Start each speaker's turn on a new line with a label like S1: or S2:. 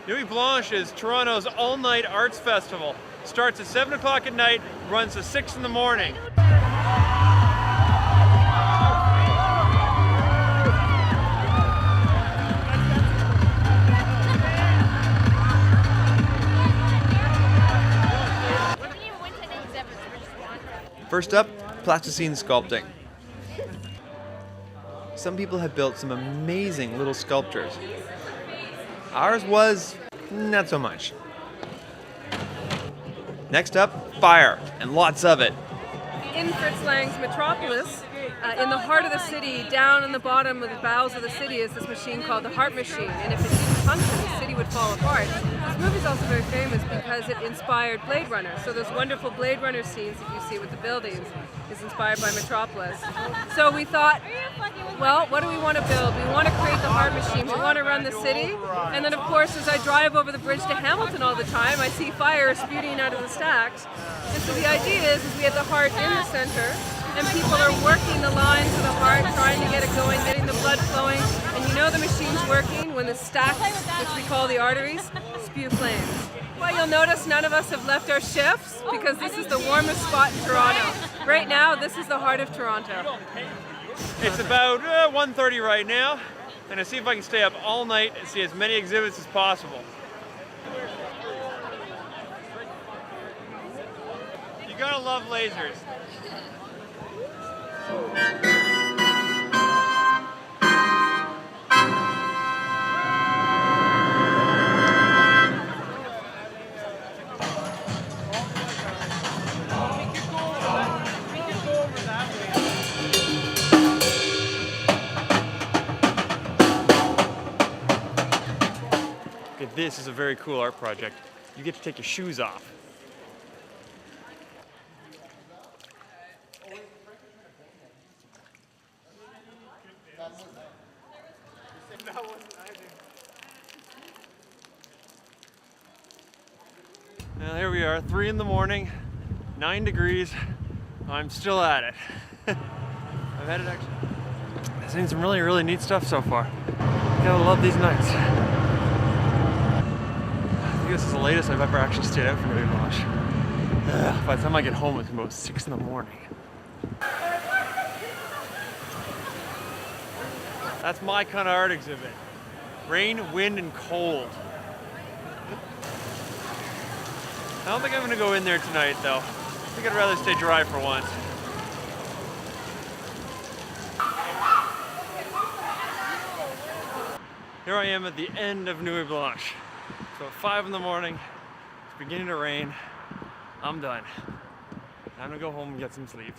S1: Nuit Blanche is Toronto's all-night arts festival. Starts at 7 o'clock at night, runs to 6 in the morning.
S2: First up, plasticine sculpting. Some people have built some amazing little sculptures. Ours was not so much. Next up, fire, and lots of it.
S3: In Fritz Lang's Metropolis, in the heart of the city, down in the bottom of the bowels of the city is this machine called the Heart Machine, and if it didn't function, the city would fall apart. This movie is also very famous because it inspired Blade Runner. So those wonderful Blade Runner scenes that you see with the buildings is inspired by Metropolis. So we thought, well, what do we want to build? We want to create the Heart Machine. We want to run the city. And then, of course, as I drive over the bridge to Hamilton all the time, I see fire spewing out of the stacks. And so the idea is we have the heart in the center, and people are working the lines of the heart, trying to get it going, getting the blood flowing. And you know the machine's working when the stacks, which we call the arteries, spew flames. Well, you'll notice none of us have left our shifts because this is the warmest spot in Toronto. Right now, this is the heart of Toronto.
S1: It's about 1:30 right now, and I see if I can stay up all night and see as many exhibits as possible. You gotta love lasers. Okay, this is a very cool art project. You get to take your shoes off. Now here we are, 3 in the morning, 9 degrees. I'm still at it. I've had it actually. I've seen some really, really neat stuff so far. Gotta love these nights. I think this is the latest I've ever actually stayed out for Nuit Blanche. By the time I get home, it's about 6 in the morning. That's my kind of art exhibit. Rain, wind, and cold. I don't think I'm gonna go in there tonight though. I think I'd rather stay dry for once. Here I am at the end of Nuit Blanche. So at 5 in the morning, it's beginning to rain. I'm done. I'm gonna go home and get some sleep.